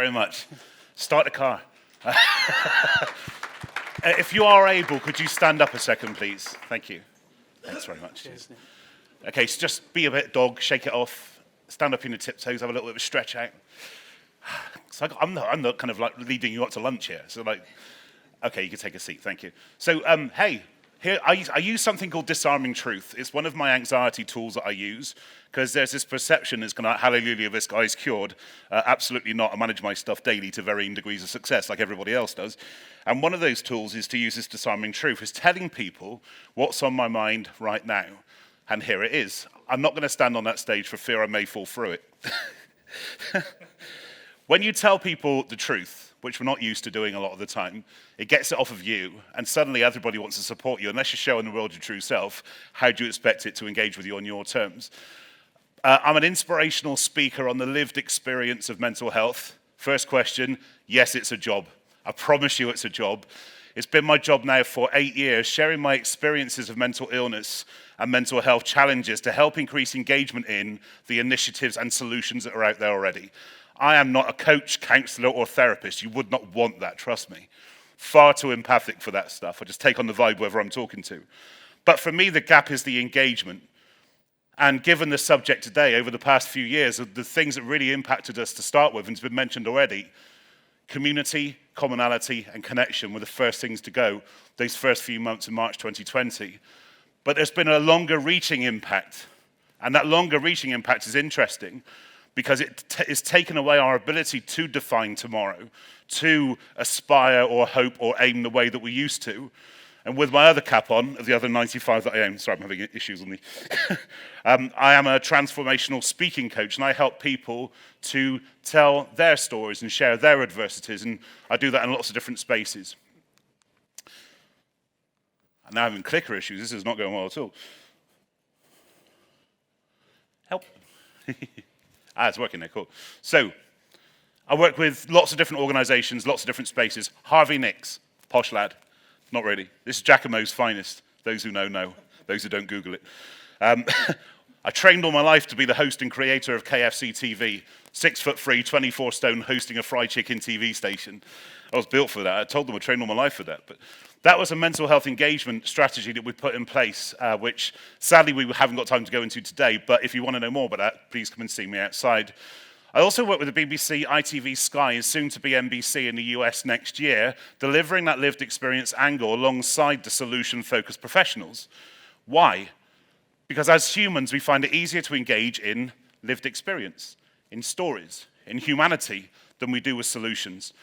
very much. Start the car. If you are able, could you stand up a second, please? Thank you. Thanks very much. Cheers. Okay, so just be a bit dog, shake it off, stand up in your tiptoes, have a little bit of a stretch out. So I'm not kind of like leading you up to lunch here. So like, okay, you can take a seat, thank you. So, hey, here I use something called disarming truth. It's one of my anxiety tools that I use because there's this perception that's kind of, hallelujah, this guy's cured. Absolutely not. I manage my stuff daily to varying degrees of success like everybody else does. And one of those tools is to use this disarming truth, is telling people what's on my mind right now. And here it is. I'm not going to stand on that stage for fear I may fall through it. When you tell people the truth, which we're not used to doing a lot of the time, it gets it off of you, and suddenly everybody wants to support you. Unless you're showing the world your true self, how do you expect it to engage with you on your terms? I'm an inspirational speaker on the lived experience of mental health. First question, yes, it's a job. I promise you it's a job. It's been my job now for 8 years, sharing my experiences of mental illness and mental health challenges to help increase engagement in the initiatives and solutions that are out there already. I am not a coach, counselor, or therapist. You would not want that, trust me. Far too empathic for that stuff. I just take on the vibe whether I'm talking to. But for me, the gap is the engagement. And given the subject today, over the past few years, the things that really impacted us to start with, and it's been mentioned already, community, commonality, and connection were the first things to go those first few months in March 2020. But there's been a longer-reaching impact. And that longer-reaching impact is interesting, because it's taken away our ability to define tomorrow, to aspire or hope or aim the way that we used to. And with my other cap on, of the other 95 that I own, sorry, I'm having issues on the... I am a transformational speaking coach, and I help people to tell their stories and share their adversities, and I do that in lots of different spaces. I'm now having clicker issues. This is not going well at all. Help. It's working there, cool. So, I work with lots of different organizations, lots of different spaces. Harvey Nicks, posh lad. Not really. This is Giacomo's finest. Those who know, know. Those who don't, Google it. I trained all my life to be the host and creator of KFC TV. 6'3", 24 stone, hosting a fried chicken TV station. I was built for that. I told them I trained all my life for that. But that was a mental health engagement strategy that we put in place, which sadly we haven't got time to go into today. But if you want to know more about that, please come and see me outside. I also work with the BBC, ITV, Sky, and soon to be NBC in the US next year, delivering that lived experience angle alongside the solution-focused professionals. Why? Because as humans, we find it easier to engage in lived experience, in stories, in humanity, than we do with solutions.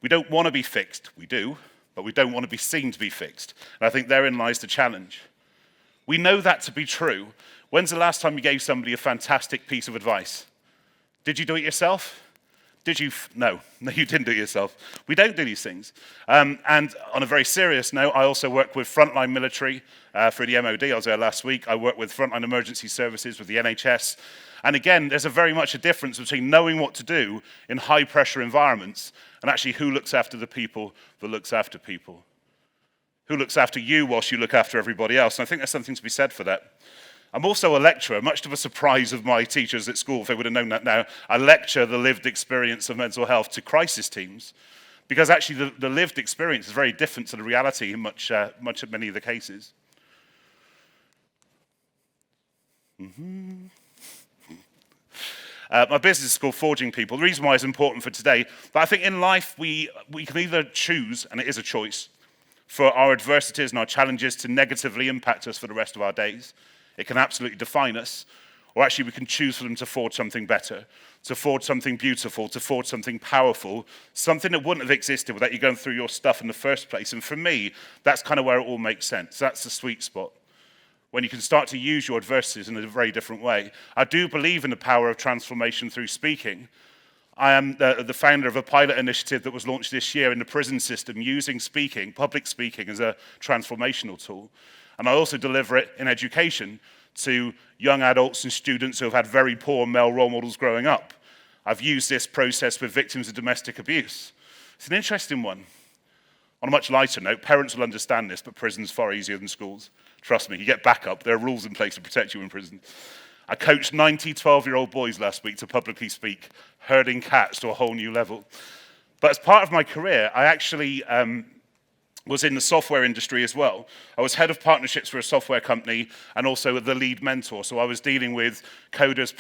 We don't want to be fixed. We do, but we don't want to be seen to be fixed. And I think therein lies the challenge. We know that to be true. When's the last time you gave somebody a fantastic piece of advice? Did you do it yourself? Did you? No, you didn't do it yourself. We don't do these things. And on a very serious note, I also work with frontline military for the MOD. I was there last week. I work with frontline emergency services with the NHS. And again, there's a very much a difference between knowing what to do in high-pressure environments and actually who looks after the people that looks after people. Who looks after you whilst you look after everybody else. And I think there's something to be said for that. I'm also a lecturer, much to the surprise of my teachers at school, if they would have known that now. I lecture the lived experience of mental health to crisis teams, because actually the lived experience is very different to the reality in many of the cases. My business is called Forging People. The reason why it's important for today, but I think in life we can either choose, and it is a choice, for our adversities and our challenges to negatively impact us for the rest of our days. It can absolutely define us, or actually we can choose for them to forge something better, to forge something beautiful, to forge something powerful, something that wouldn't have existed without you going through your stuff in the first place. And for me, that's kind of where it all makes sense. That's the sweet spot, when you can start to use your adversities in a very different way. I do believe in the power of transformation through speaking. I am the founder of a pilot initiative that was launched this year in the prison system, using speaking, public speaking, as a transformational tool. And I also deliver it in education to young adults and students who have had very poor male role models growing up. I've used this process with victims of domestic abuse. It's an interesting one. On a much lighter note, parents will understand this, but prison's far easier than schools. Trust me, you get backup. There are rules in place to protect you in prison. I coached 90 12-year-old boys last week to publicly speak, herding cats to a whole new level. But as part of my career, I actually was in the software industry as well. I was head of partnerships for a software company and also the lead mentor. So I was dealing with coders,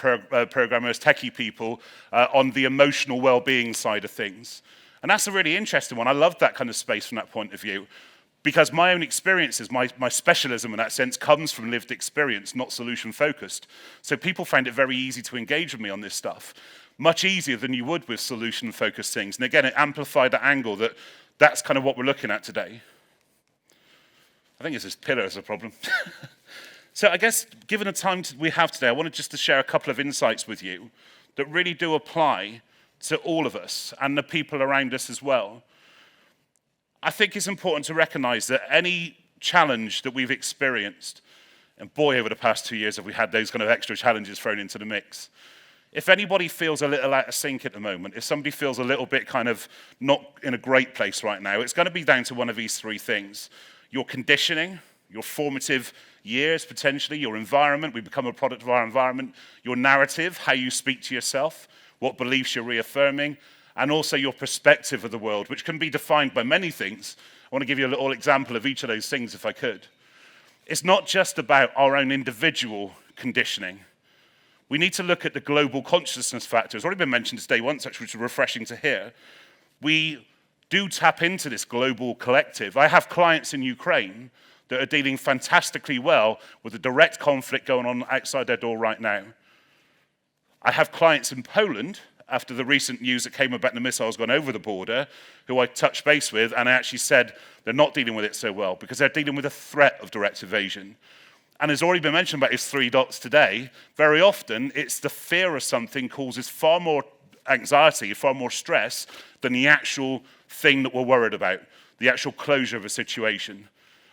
programmers, techie people on the emotional well-being side of things. And that's a really interesting one. I loved that kind of space from that point of view, because my own experiences, my specialism in that sense, comes from lived experience, not solution-focused. So people find it very easy to engage with me on this stuff, much easier than you would with solution-focused things. And again, it amplified the angle that that's kind of what we're looking at today. I think it's this pillar is a problem. So I guess, given the time we have today, I wanted just to share a couple of insights with you that really do apply to all of us and the people around us as well. I think it's important to recognize that any challenge that we've experienced, and boy, over the past 2 years have we had those kind of extra challenges thrown into the mix. If anybody feels a little out of sync at the moment, if somebody feels a little bit kind of not in a great place right now, it's going to be down to one of these three things. Your conditioning, your formative years potentially, your environment, we become a product of our environment, your narrative, how you speak to yourself, what beliefs you're reaffirming, and also your perspective of the world, which can be defined by many things. I want to give you a little example of each of those things if I could. It's not just about our own individual conditioning. We need to look at the global consciousness factor. It's already been mentioned today once, actually, which is refreshing to hear. We do tap into this global collective. I have clients in Ukraine that are dealing fantastically well with the direct conflict going on outside their door right now. I have clients in Poland, after the recent news that came about the missiles going over the border, who I touched base with, and I actually said they're not dealing with it so well because they're dealing with a threat of direct invasion. And as already been mentioned about his 3 dots today, very often it's the fear of something causes far more anxiety, far more stress than the actual thing that we're worried about, the actual closure of a situation.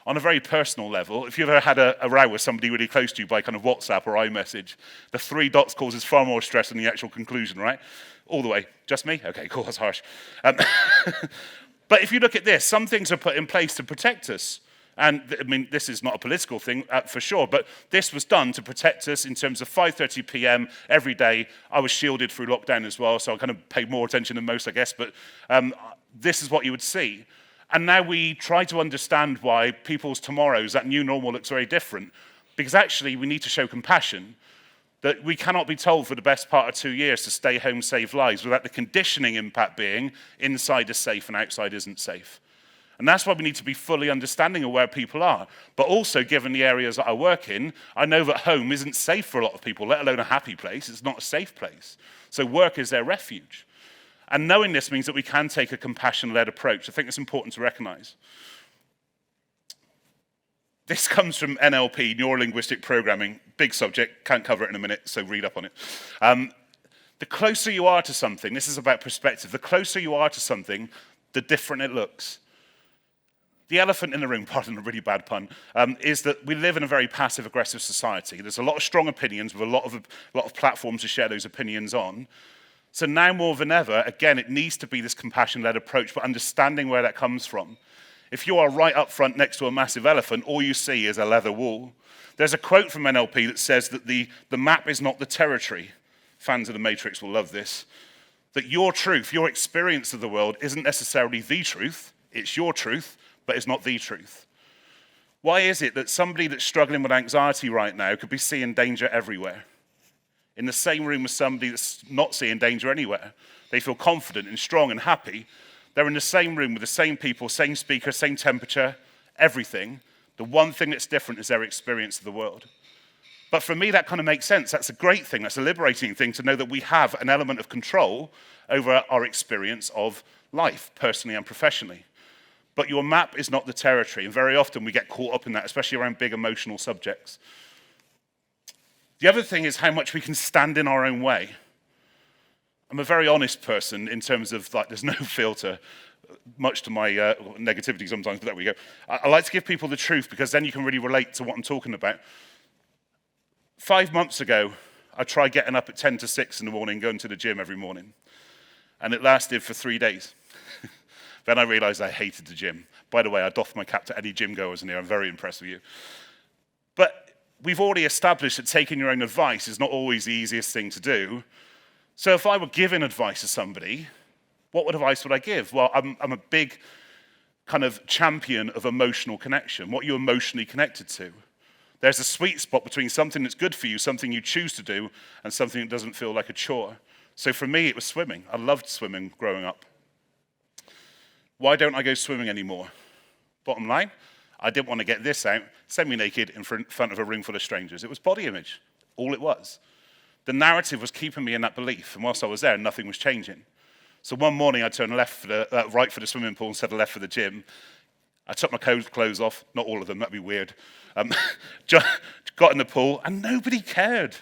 On a very personal level, if you've ever had a row with somebody really close to you by kind of WhatsApp or iMessage, the 3 dots causes far more stress than the actual conclusion, right? All the way. Just me? Okay, cool, that's harsh. But if you look at this, some things are put in place to protect us. And I mean, this is not a political thing for sure, but this was done to protect us in terms of 5:30 p.m. every day. I was shielded through lockdown as well, so I kind of paid more attention than most, I guess, but this is what you would see. And now we try to understand why people's tomorrows, that new normal, looks very different. Because actually, we need to show compassion. That we cannot be told for the best part of 2 years to stay home, save lives, without the conditioning impact being inside is safe and outside isn't safe. And that's why we need to be fully understanding of where people are. But also, given the areas that I work in, I know that home isn't safe for a lot of people, let alone a happy place. It's not a safe place. So work is their refuge. And knowing this means that we can take a compassion-led approach. I think it's important to recognize. This comes from NLP, Neuro-Linguistic Programming. Big subject, can't cover it in a minute, so read up on it. The closer you are to something, this is about perspective, the closer you are to something, the different it looks. The elephant in the room, pardon a really bad pun, is that we live in a very passive-aggressive society. There's a lot of strong opinions with a lot of platforms to share those opinions on. So now more than ever, again, it needs to be this compassion-led approach, but understanding where that comes from. If you are right up front next to a massive elephant, all you see is a leather wall. There's a quote from NLP that says that the map is not the territory. Fans of the Matrix will love this. That your truth, your experience of the world isn't necessarily the truth. It's your truth, but it's not the truth. Why is it that somebody that's struggling with anxiety right now could be seeing danger everywhere? In the same room as somebody that's not seeing danger anywhere. They feel confident and strong and happy. They're in the same room with the same people, same speaker, same temperature, everything. The one thing that's different is their experience of the world. But for me, that kind of makes sense. That's a great thing. That's a liberating thing to know that we have an element of control over our experience of life, personally and professionally. But your map is not the territory, and very often we get caught up in that, especially around big emotional subjects. The other thing is how much we can stand in our own way. I'm a very honest person in terms of, like, there's no filter, much to my negativity sometimes, but there we go. I like to give people the truth because then you can really relate to what I'm talking about. 5 months ago, I tried getting up at 10 to 6 in the morning, going to the gym every morning. And it lasted for 3 days. Then I realized I hated the gym. By the way, I doff my cap to any gym goers in here. I'm very impressed with you. But we've already established that taking your own advice is not always the easiest thing to do. So if I were giving advice to somebody, what advice would I give? Well, I'm a big kind of champion of emotional connection, what you're emotionally connected to. There's a sweet spot between something that's good for you, something you choose to do, and something that doesn't feel like a chore. So for me, it was swimming. I loved swimming growing up. Why don't I go swimming anymore? Bottom line, I didn't want to get this out, semi-naked in front of a room full of strangers. It was body image, all it was. The narrative was keeping me in that belief, and whilst I was there, nothing was changing. So one morning, I turned right for the swimming pool instead of left for the gym. I took my clothes off, not all of them, that'd be weird. Got in the pool, and nobody cared.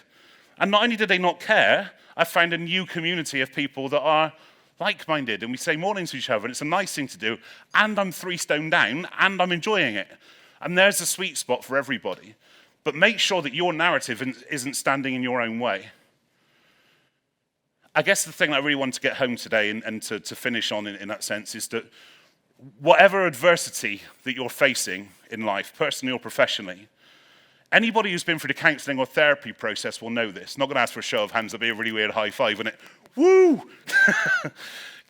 And not only did they not care, I found a new community of people that are like-minded, and we say mornings to each other, and it's a nice thing to do, and I'm 3 stone down, and I'm enjoying it. And there's a sweet spot for everybody. But make sure that your narrative isn't standing in your own way. I guess the thing I really want to get home today and to finish on in that sense is that whatever adversity that you're facing in life, personally or professionally, anybody who's been through the counseling or therapy process will know this. Not going to ask for a show of hands, that'd be a really weird high five, wouldn't it? Woo!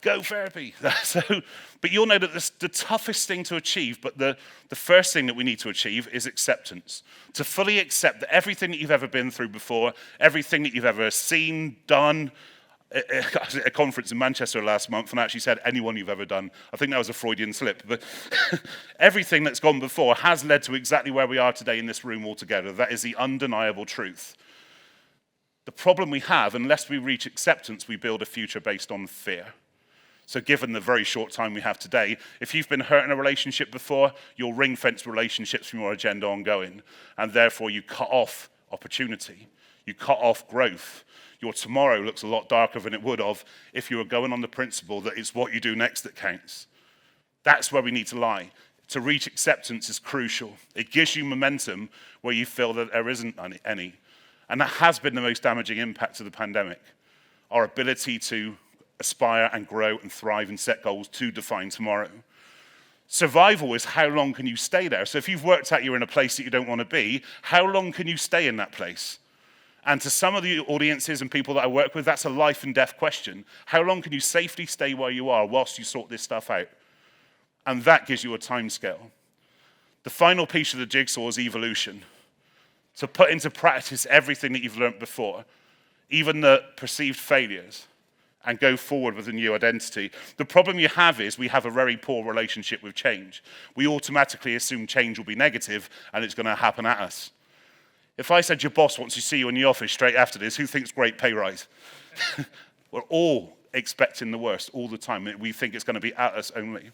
Go therapy. But you'll know that the toughest thing to achieve, but the first thing that we need to achieve is acceptance. To fully accept that everything that you've ever been through before, everything that you've ever seen, done. I was at a conference in Manchester last month and I actually said anyone you've ever done. I think that was a Freudian slip. But everything that's gone before has led to exactly where we are today in this room altogether. That is the undeniable truth. The problem we have, unless we reach acceptance, we build a future based on fear. So given the very short time we have today, if you've been hurt in a relationship before, you'll ring-fence relationships from your agenda ongoing, and therefore you cut off opportunity. You cut off growth. Your tomorrow looks a lot darker than it would have if you were going on the principle that it's what you do next that counts. That's where we need to lie. To reach acceptance is crucial. It gives you momentum where you feel that there isn't any. And that has been the most damaging impact of the pandemic. Our ability to aspire and grow and thrive and set goals to define tomorrow. Survival is how long can you stay there. So if you've worked out you're in a place that you don't want to be, how long can you stay in that place? And to some of the audiences and people that I work with, that's a life and death question. How long can you safely stay where you are whilst you sort this stuff out? And that gives you a time scale. The final piece of the jigsaw is evolution. To put into practice everything that you've learned before, even the perceived failures, and go forward with a new identity. The problem you have is we have a very poor relationship with change. We automatically assume change will be negative and it's going to happen at us. If I said your boss wants to see you in the office straight after this, who thinks great pay rise? We're all expecting the worst all the time. We think it's going to be at us only.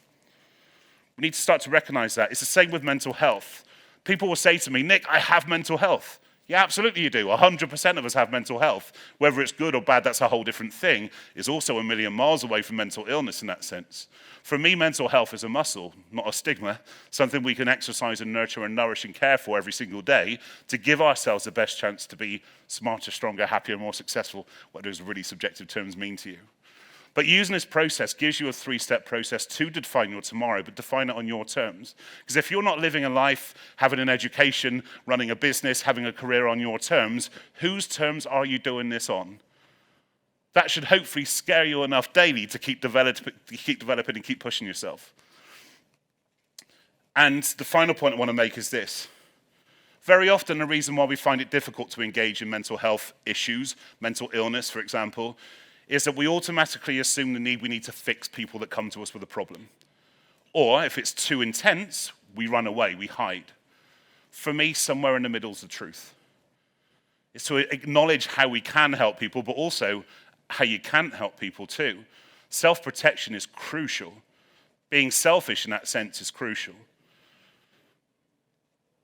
We need to start to recognize that. It's the same with mental health. People will say to me, Nick, I have mental health. Yeah, absolutely you do. 100% of us have mental health. Whether it's good or bad, that's a whole different thing. It's also a million miles away from mental illness in that sense. For me, mental health is a muscle, not a stigma, something we can exercise and nurture and nourish and care for every single day to give ourselves the best chance to be smarter, stronger, happier, more successful, what those really subjective terms mean to you. But using this process gives you a 3-step process to define your tomorrow, but define it on your terms. Because if you're not living a life, having an education, running a business, having a career on your terms, whose terms are you doing this on? That should hopefully scare you enough daily to keep developing and keep pushing yourself. And the final point I want to make is this. Very often the reason why we find it difficult to engage in mental health issues, mental illness, for example, is that we automatically assume the need we need to fix people that come to us with a problem. Or if it's too intense, we run away, we hide. For me, somewhere in the middle is the truth. It's to acknowledge how we can help people, but also how you can't help people too. Self-protection is crucial. Being selfish in that sense is crucial.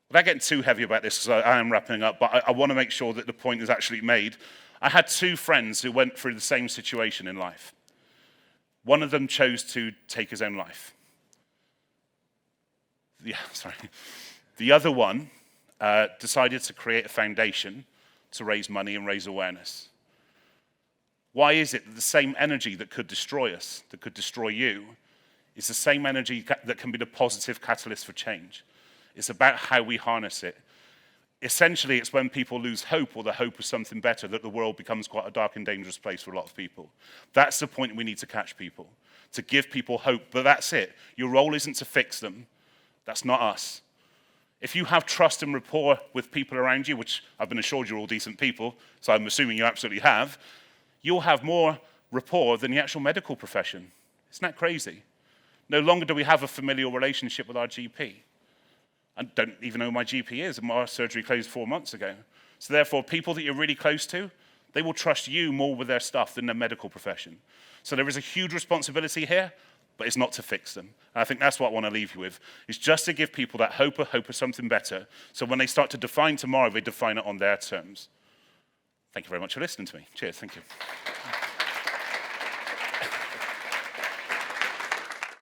Without getting too heavy about this, because I am wrapping up, but I want to make sure that the point is actually made. I had 2 friends who went through the same situation in life. One of them chose to take his own life. The other one decided to create a foundation to raise money and raise awareness. Why is it that the same energy that could destroy us, that could destroy you, is the same energy that can be the positive catalyst for change? It's about how we harness it. essentially it's when people lose hope or the hope of something better that the world becomes quite a dark and dangerous place for a lot of people. That's the point we need to catch people, to give people hope, but that's it. Your role isn't to fix them. That's not us. If you have trust and rapport with people around you, which I've been assured you're all decent people, so I'm assuming you absolutely have, you'll have more rapport than the actual medical profession. Isn't that crazy? No longer do we have a familial relationship with our GP. I don't even know who my GP is, and my surgery closed 4 months ago. So therefore, people that you're really close to, they will trust you more with their stuff than the medical profession. So there is a huge responsibility here, but it's not to fix them. And I think that's what I want to leave you with, is just to give people that hope of something better, so when they start to define tomorrow, they define it on their terms. Thank you very much for listening to me. Cheers, thank you.